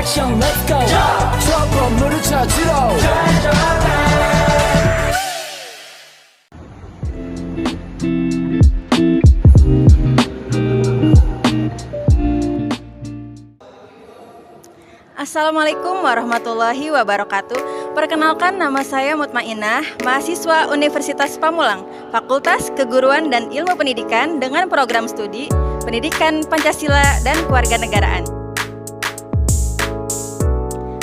action let's go 저 건물을 찾으러 Assalamualaikum warahmatullahi wabarakatuh. Perkenalkan, nama saya Mutmainah, mahasiswa Universitas Pamulang, Fakultas Keguruan dan Ilmu Pendidikan dengan program studi Pendidikan Pancasila dan Kewarganegaraan.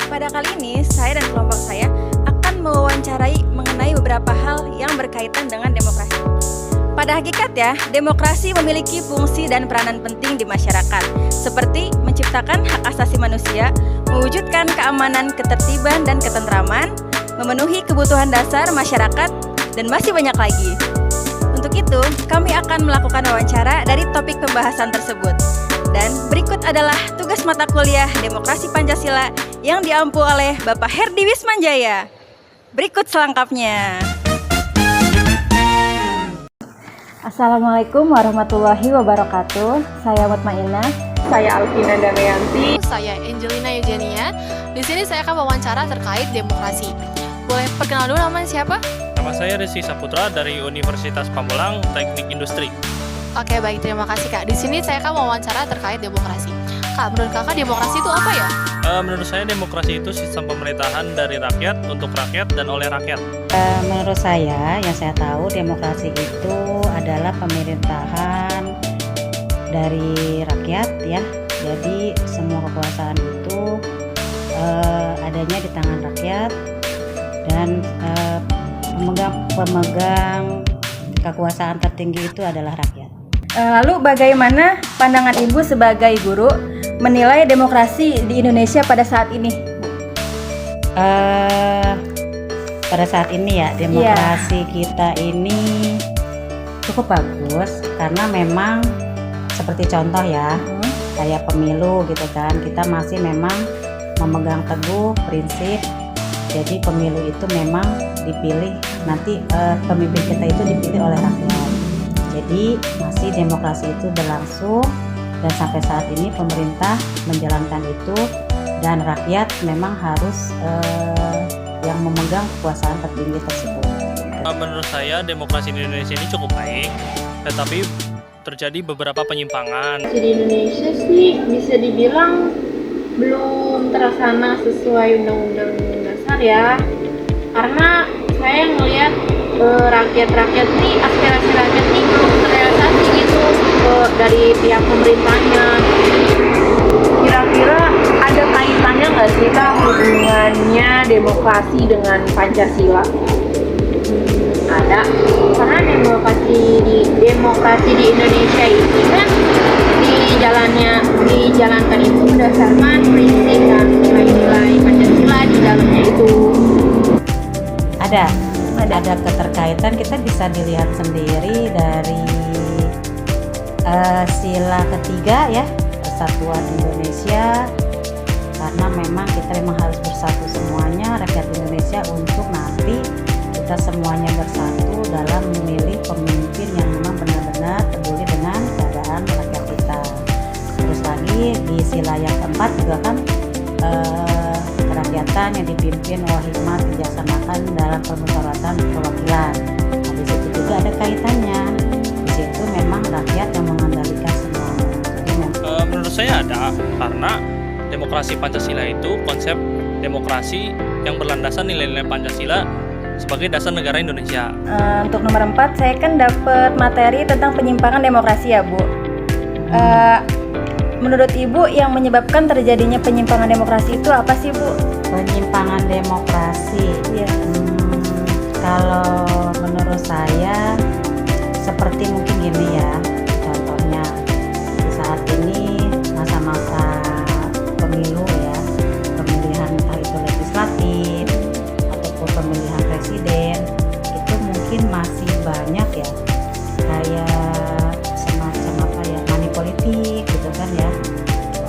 Pada kali ini, saya dan kelompok saya akan mewawancarai mengenai beberapa hal yang berkaitan dengan demokrasi. Pada hakikatnya, demokrasi memiliki fungsi dan peranan penting di masyarakat, seperti menciptakan hak asasi manusia, mewujudkan keamanan, ketertiban, dan ketentraman, memenuhi kebutuhan dasar masyarakat, dan masih banyak lagi. Untuk itu, kami akan melakukan wawancara dari topik pembahasan tersebut. Dan berikut adalah tugas mata kuliah Demokrasi Pancasila yang diampu oleh Bapak Herdi Wismanjaya. Berikut selengkapnya. Assalamualaikum warahmatullahi wabarakatuh. Saya Mutmainah. Saya Alvina Damayanti. Saya Angelina Eugenia. Di sini saya akan wawancara terkait demokrasi. Boleh perkenal dulu namanya siapa? Nama saya Rizky Saputra dari Universitas Pamulang Teknik Industri. Oke, baik, terima kasih Kak. Di sini saya akan wawancara terkait demokrasi. Kak, menurut Kakak demokrasi itu apa ya? Menurut saya demokrasi itu sistem pemerintahan dari rakyat, untuk rakyat, dan oleh rakyat. Menurut saya, yang saya tahu demokrasi itu adalah pemerintahan dari rakyat ya. Jadi semua kekuasaan itu adanya di tangan rakyat dan pemegang kekuasaan tertinggi itu adalah rakyat. Lalu bagaimana pandangan Ibu sebagai guru menilai demokrasi di Indonesia pada saat ini? Pada saat ini ya, demokrasi kita ini cukup bagus karena memang seperti contoh ya, kayak pemilu gitu kan, kita masih memang memegang teguh prinsip. Jadi pemilu itu memang dipilih, nanti pemimpin kita itu dipilih oleh rakyat. Jadi masih demokrasi itu berlangsung dan sampai saat ini pemerintah menjalankan itu dan rakyat memang harus yang memegang kekuasaan tertinggi tersebut. Menurut saya demokrasi di Indonesia ini cukup baik, tetapi terjadi beberapa penyimpangan. Di Indonesia sih bisa dibilang belum terlaksana sesuai undang-undang dasar ya. Karena saya ngelihat rakyat nih, aspirasi rakyat nih belum terrealisasi gitu dari pihak pemerintahnya. Kira-kira ada kaitannya nggak sih Kak hubungannya demokrasi dengan Pancasila? Ada, karena demokrasi di Indonesia itu kan dijalankan itu berdasarkan prinsip dan nilai-nilai Pancasila di dalamnya itu. Ada keterkaitan, kita bisa dilihat sendiri dari sila ketiga ya, Persatuan Indonesia, karena memang kita harus bersatu semuanya rakyat Indonesia untuk nanti kita semuanya bersatu dalam memilih pemimpin yang memang benar-benar peduli dengan keadaan rakyat kita. Terus lagi di sila yang keempat juga kan kerakyatan yang dipimpin oleh hikmat dilaksanakan dalam permusyawaratan perwakilan. Nah, di situ juga ada kaitannya. Di situ memang rakyat yang mengendalikan semuanya. Menurut saya ada, karena demokrasi Pancasila itu konsep demokrasi yang berlandasan nilai-nilai Pancasila sebagai dasar negara Indonesia. Untuk nomor 4, saya kan dapat materi tentang penyimpangan demokrasi ya Bu. Menurut Ibu yang menyebabkan terjadinya penyimpangan demokrasi itu apa sih Bu? Penyimpangan demokrasi. Iya. Kalau menurut saya seperti mungkin gini ya, contohnya saat ini masa-masa pemilu ya, pemilihan entah itu legislatif ataupun pemilihan presiden, itu mungkin masih banyak ya kayak semacam apa ya, money politik gitu kan ya.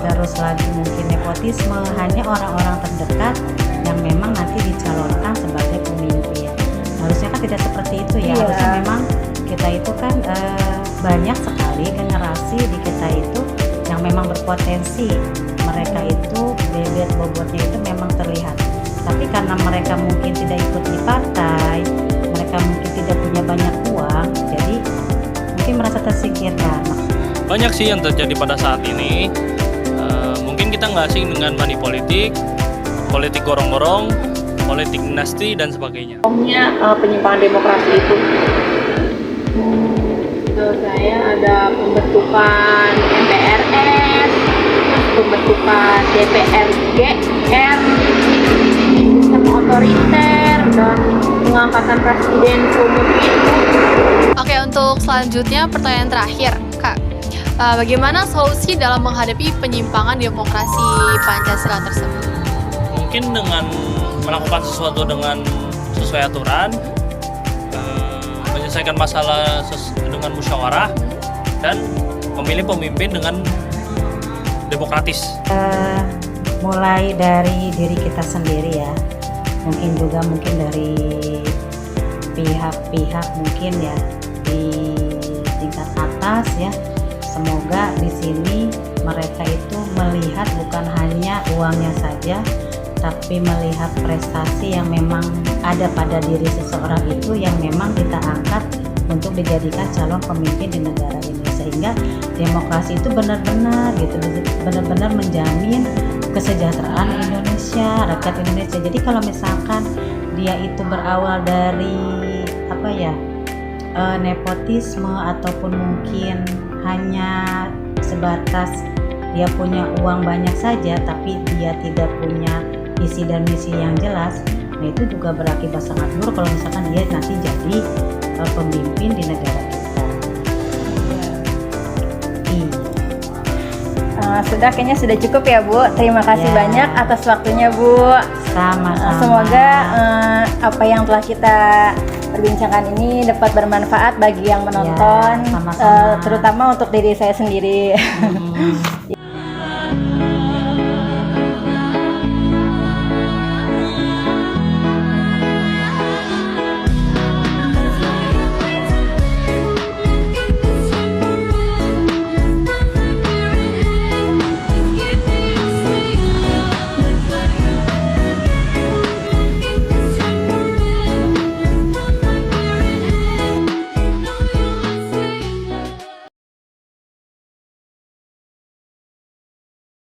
Terus lagi mungkin nepotisme, hanya orang-orang terdekat yang memang nanti dicalonkan sebagai pemimpin. Harusnya kan tidak seperti itu ya. Harusnya memang kita itu kan banyak sekali generasi di kita itu yang memang berpotensi. Mereka itu bebet karena mereka mungkin tidak ikut di partai, mereka mungkin tidak punya banyak uang, jadi mungkin merasa tersingkirkan. Banyak sih yang terjadi pada saat ini. Mungkin kita nggak asing dengan money politik, politik gorong-gorong, politik dinasti dan sebagainya. Penyimpangan demokrasi itu. Menurut saya ada pembentukan MPRS, pembentukan DPR GR, sistem otoriter, dan pengangkatan presiden seumur hidup. Oke, untuk selanjutnya pertanyaan terakhir, Kak. Bagaimana solusi dalam menghadapi penyimpangan demokrasi Pancasila tersebut? Mungkin dengan melakukan sesuatu dengan sesuai aturan, menyelesaikan masalah dengan musyawarah, dan memilih pemimpin dengan demokratis. Mulai dari diri kita sendiri ya, mungkin dari pihak-pihak mungkin ya di tingkat atas ya. Semoga di sini mereka itu melihat bukan hanya uangnya saja, tapi melihat prestasi yang memang ada pada diri seseorang itu yang memang kita angkat untuk dijadikan calon pemimpin di negara ini, sehingga demokrasi itu benar-benar menjamin kesejahteraan Indonesia, rakyat Indonesia. Jadi kalau misalkan dia itu berawal dari nepotisme ataupun mungkin hanya sebatas dia punya uang banyak saja tapi dia tidak punya visi dan misi yang jelas, nah itu juga berakibat sangat buruk kalau misalkan dia nanti jadi pemimpin di negara kita. Kayaknya sudah cukup ya Bu. Terima kasih banyak atas waktunya Bu. Sama-sama. Semoga apa yang telah kita perbincangan ini dapat bermanfaat bagi yang menonton, sama-sama. terutama untuk diri saya sendiri.